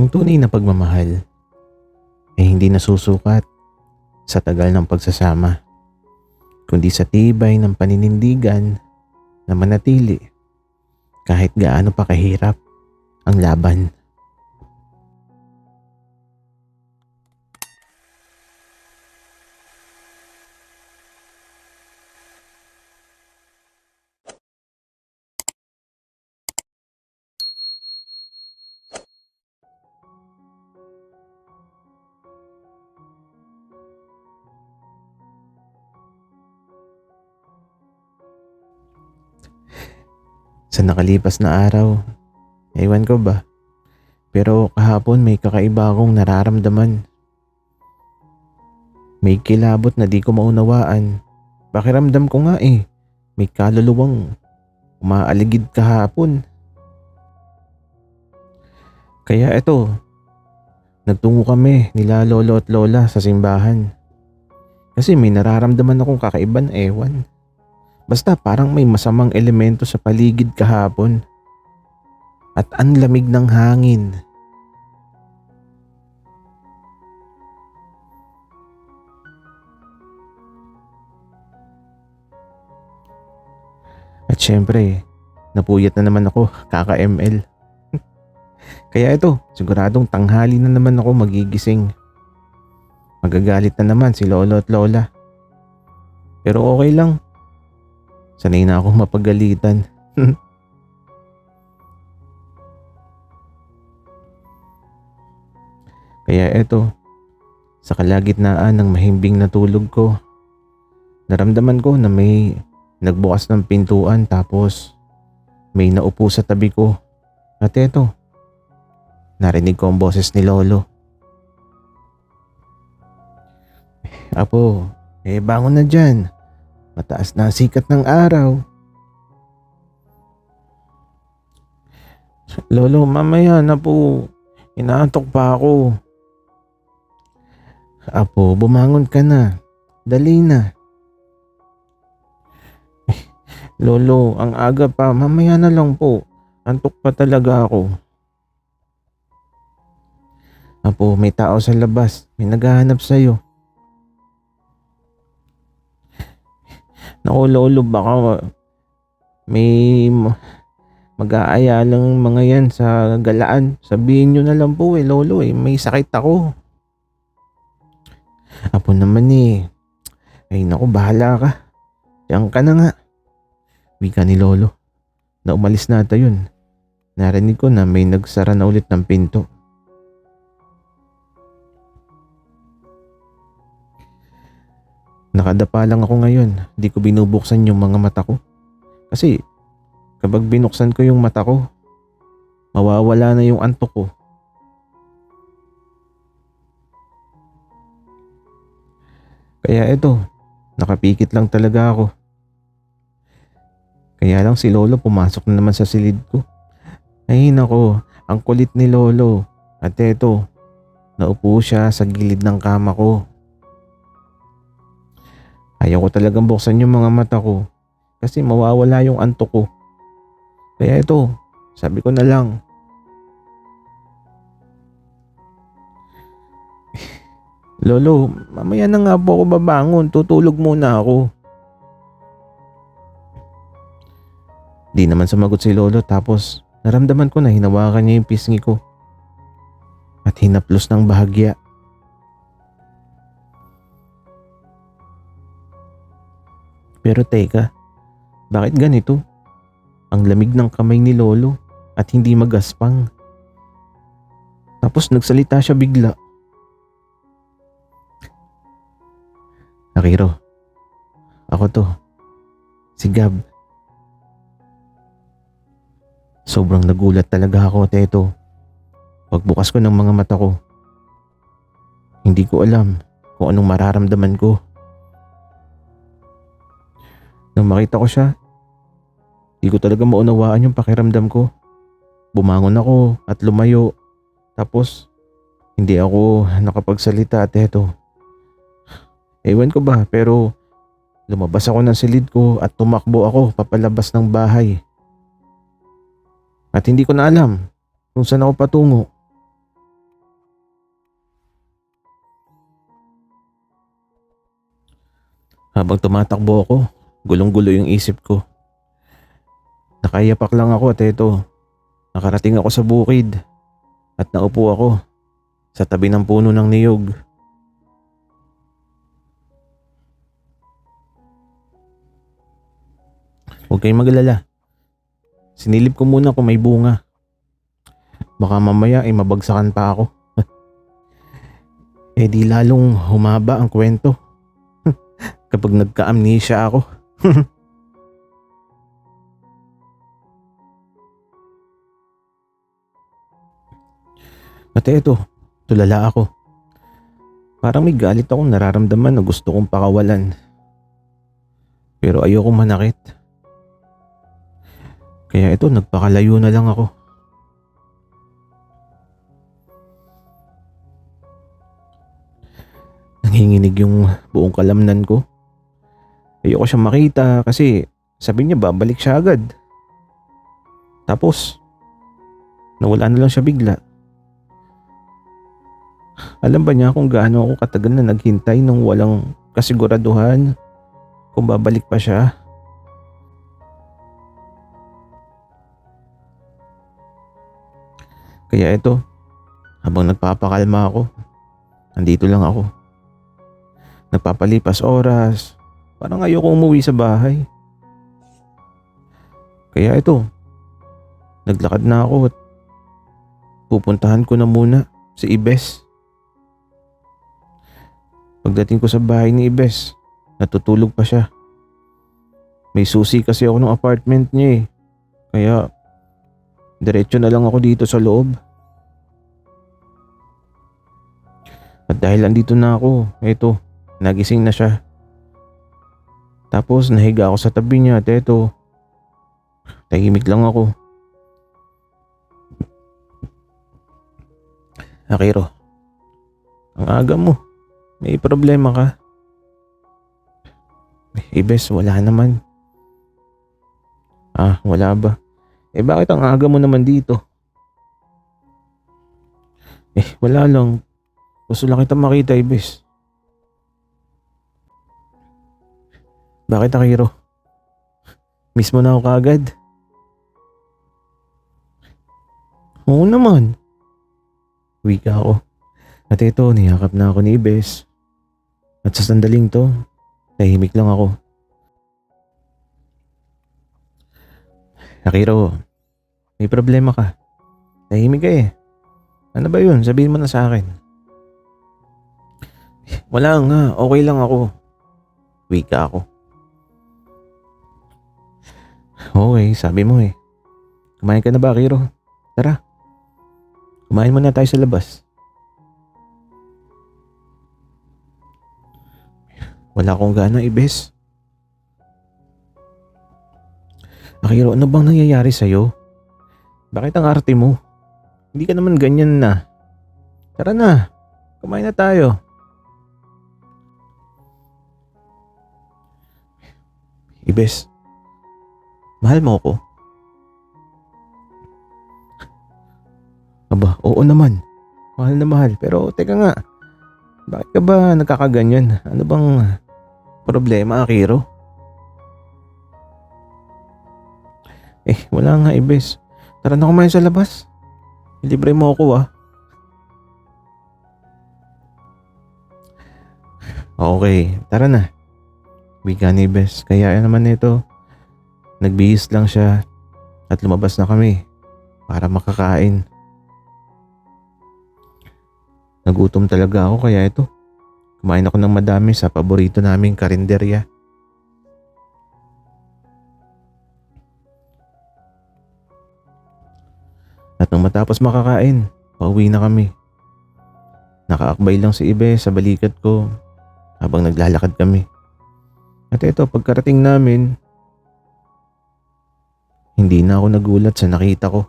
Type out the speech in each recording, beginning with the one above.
Ang tunay na pagmamahal ay hindi nasusukat sa tagal ng pagsasama, kundi sa tibay ng paninindigan na manatili kahit gaano pa kahirap ang laban. Sa nakalipas na araw, ewan ko ba, pero kahapon may kakaiba akong nararamdaman. May kilabot na di ko maunawaan. Pakiramdam ko nga may kaluluwang umaaligid kahapon. Kaya eto, nagtungo kami nila lolo at lola sa simbahan. Kasi may nararamdaman akong kakaiban, ewan. Basta parang may masamang elemento sa paligid kahapon. At ang lamig ng hangin. At syempre, napuyat na naman ako kaka-ML. Kaya ito, siguradong tanghali na naman ako magigising. Magagalit na naman si lolo at lola. Pero okay lang. Sanay na akong mapagalitan. Kaya eto, sa kalagitnaan ng mahimbing na tulog ko, naramdaman ko na may nagbukas ng pintuan tapos may naupo sa tabi ko. At eto, narinig ko ang boses ni lolo. Apo, bangon na dyan. Mataas na ang sikat ng araw. Lolo, mamaya na po. Inaantok pa ako. Apo, bumangon ka na. Dali na. Lolo, ang aga pa. Mamaya na lang po. Antok pa talaga ako. Apo, may tao sa labas. May naghahanap sa'yo. Naku, lolo, baka may mag-aaya lang mga yan sa galaan. Sabihin nyo na lang po lolo may sakit ako. Apo naman Ay naku, bahala ka. Diyan ka na nga. Wika ni lolo na umalis na ata yun. Narinig ko na may nagsara na ulit ng pinto. Nakadapa lang ako ngayon. Di ko binubuksan yung mga mata ko. Kasi kapag binuksan ko yung mata ko, mawawala na yung antok ko. Kaya eto, nakapikit lang talaga ako. Kaya lang si lolo pumasok na naman sa silid ko. Ay nako, ang kulit ni lolo. At eto, naupo siya sa gilid ng kama ko. Ayaw ko talagang buksan yung mga mata ko kasi mawawala yung antok ko. Kaya ito, sabi ko na lang. Lolo, mamaya na nga po ako babangon. Tutulog muna ako. Di naman sumagot si lolo tapos naramdaman ko na hinawakan niya yung pisngi ko. At hinaplos ng bahagya. Pero teka, bakit ganito? Ang lamig ng kamay ni lolo at hindi magaspang. Tapos nagsalita siya bigla. Akiro, ako to. Si Gab. Sobrang nagulat talaga ako, Teto. Pagbukas ko ng mga mata ko, hindi ko alam kung anong mararamdaman ko. Nang makita ko siya, di ko talaga maunawaan yung pakiramdam ko. Bumangon ako at lumayo. Tapos, hindi ako nakapagsalita, Teto. Ewan ko ba, pero lumabas ako ng silid ko at tumakbo ako papalabas ng bahay. At hindi ko na alam kung saan ako patungo. Habang tumatakbo ako, gulong-gulo yung isip ko. Nakayapak lang ako at eto, nakarating ako sa bukid at naupo ako sa tabi ng puno ng niyog. Huwag kayong magalala. Sinilip ko muna kung may bunga. Baka mamaya ay mabagsakan pa ako. Eh di lalong humaba ang kwento kapag nagka-amnesia ako. At eto, tulala ako. Parang may galit akong nararamdaman na gusto kong pakawalan. Pero ayokong manakit. Kaya ito, nagpakalayo na lang ako. Nanginginig yung buong kalamnan ko. Ayoko siyang makita kasi sabi niya babalik siya agad. Tapos, nawala na lang siya bigla. Alam ba niya kung gaano ako katagal na naghintay nung walang kasiguraduhan kung babalik pa siya? Kaya ito, habang nagpapakalma ako, nandito lang ako. Nagpapalipas oras, parang ayoko umuwi sa bahay. Kaya ito, naglakad na ako at pupuntahan ko na muna si Ibes. Pagdating ko sa bahay ni Ibes, natutulog pa siya. May susi kasi ako ng apartment niya eh. Kaya diretso na lang ako dito sa loob. At dahil andito na ako, eto, nagising na siya. Tapos nahiga ako sa tabi niya at eto, tahimik lang ako. Akiro, ang aga mo. May problema ka? Ibes, wala naman. Ah, wala ba? Eh bakit ang aga mo naman dito? Wala lang. Gusto lang kita makita, Ibes. Bakit, Akiro? Miss mo na ako kaagad? Oo naman. Wika ako. At ito, niyakap na ako ni Ibes. At sa sandaling to, tahimik lang ako. Akiro, may problema ka. Tahimik ka eh. Ano ba yun? Sabihin mo na sa akin. Wala nga, okay lang ako. Wika ako. Okay, sabi mo eh. Kumain ka na ba, Akiro? Tara. Kumain muna tayo sa labas. Wala akong gana, Ibes. Akiro, ano bang nangyayari sa'yo? Bakit ang arte mo? Hindi ka naman ganyan na. Tara na, kumain na tayo. Ibes, mahal mo ako? Aba, oo naman. Mahal na mahal. Pero teka nga, bakit ka ba nagkakaganyan? Ano bang problema, Akiro? Wala nga, Ibes. Tara na kumain sa labas. Libre mo ako ah. Okay, tara na. Wika ni Ibes. Kaya naman ito, nagbihis lang siya at lumabas na kami para makakain. Nagutom talaga ako kaya ito, kumain ako ng madami sa paborito naming karinderya. At nang matapos makakain, pauwi na kami. Nakaakbay lang si Ibe sa balikat ko habang naglalakad kami. At ito, pagkarating namin, hindi na ako nagulat sa nakita ko.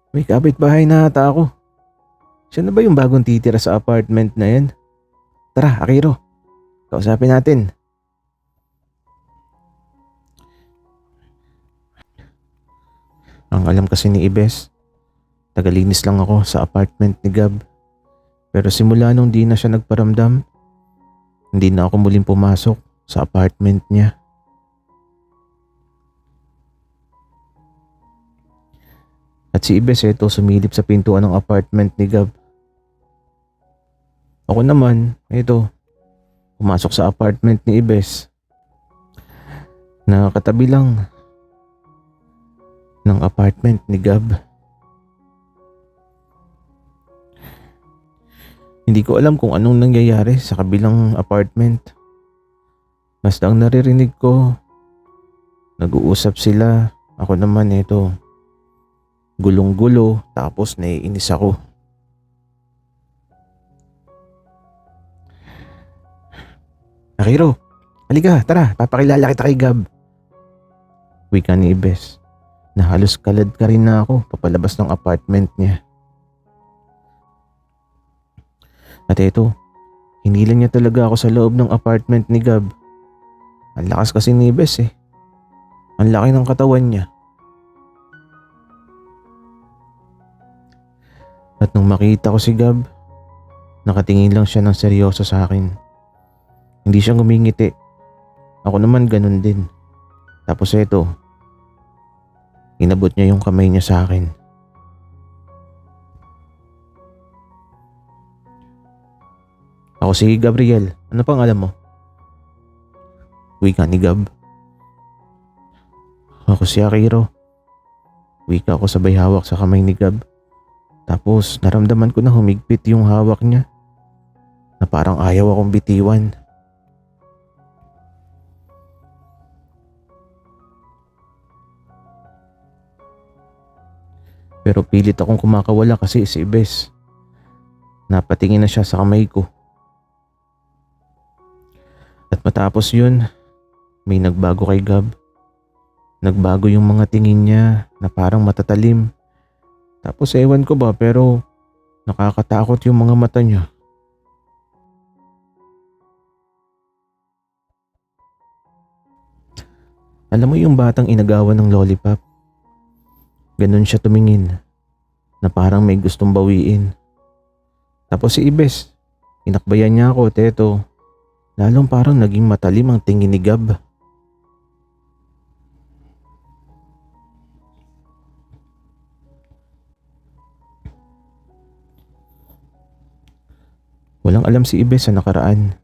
May kapitbahay na ata ako. Siya na ba yung bagong titira sa apartment na yan? Tara, Akiro. Kausapin natin. Ang alam kasi ni Ibes, tagalinis lang ako sa apartment ni Gab Pero simula nung di na siya nagparamdam, hindi na ako muling pumasok sa apartment niya. At si Ibes eto sumilip sa pintuan ng apartment ni Gab. Ako naman, eto, pumasok sa apartment ni Ibes. Nakakatabi lang ng apartment ni Gab. Hindi ko alam kung anong nangyayari sa kabilang apartment. Basta ang naririnig ko, nag-uusap sila. Ako naman eto, gulong-gulo tapos naiinis ako. Akiro, halika, tara, papakilala kita kay Gab. Wika ni Ibes na halos kalad ka rin na ako papalabas ng apartment niya. At eto, hinila niya talaga ako sa loob ng apartment ni Gab. Ang lakas kasi ni Ibes eh. Ang laki ng katawan niya. At nung makita ko si Gab, nakatingin lang siya ng seryoso sa akin. Hindi siya ngumingiti. Ako naman ganun din. Tapos eto, inabot niya yung kamay niya sa akin. Ako si Gabriel. Ano pangalan mo? Wika ni Gab. Ako si Akiro. Wika ako sabay hawak sa kamay ni Gab. Tapos naramdaman ko na humigpit yung hawak niya. Na parang ayaw akong bitiwan. Pero pilit akong kumakawala kasi si Ibes. Napatingin na siya sa kamay ko. At matapos yun, may nagbago kay Gab. Nagbago yung mga tingin niya na parang matatalim. Tapos ewan ko ba pero nakakatakot yung mga mata niya. Alam mo yung batang inagawan ng lollipop? Ganun siya tumingin na parang may gustong bawiin. Tapos si Ibes, inakbayan niya ako, teto. Lalong parang naging matalim ang tingin ni Gab. Walang alam si Ibes sa nakaraan.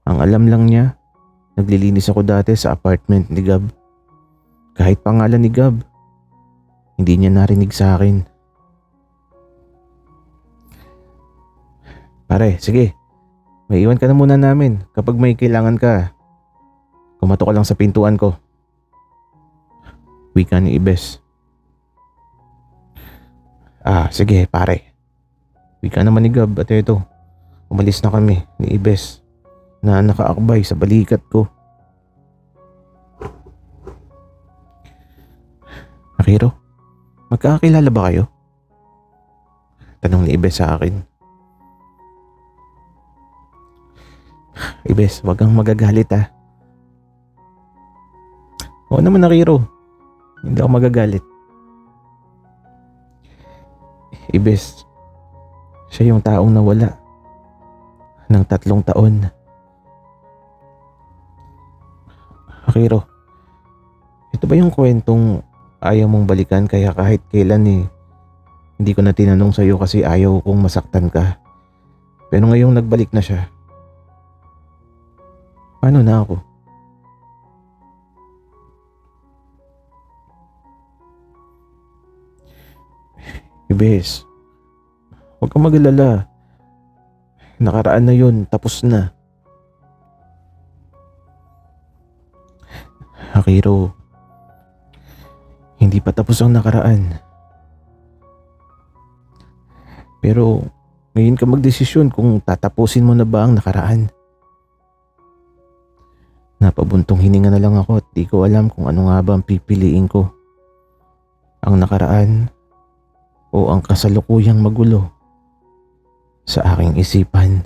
Ang alam lang niya, naglilinis ako dati sa apartment ni Gab. Kahit pangalan ni Gab, hindi niya narinig sa akin. Pare, sige. May iwan ka na muna namin. Kapag may kailangan ka, kumatok ka lang sa pintuan ko. Wika ni Ibes. Sige pare. Wika naman ni Gab at eto, umalis na kami ni Ibes na nakaakbay sa balikat ko. Akiro, magkakakilala ba kayo? Tanong ni Ibes sa akin. Ibes, wag kang magagalit ah. Oo naman Akiro, hindi ako magagalit. Ibes, siya yung taong nawala ng 3 taon. Akiro, ito ba yung kwentong ayaw mong balikan kaya kahit kailan hindi ko na tinanong sa'yo kasi ayaw kong masaktan ka. Pero ngayong nagbalik na siya, paano na ako? Ibes, huwag kang mag-alala. Nakaraan na yun, tapos na. Akiro, hindi pa tapos ang nakaraan. Pero ngayon ka magdesisyon kung tatapusin mo na ba ang nakaraan. Napabuntong hininga na lang ako at di ko alam kung ano nga ba ang pipiliin ko. Ang nakaraan o ang kasalukuyang magulo sa aking isipan.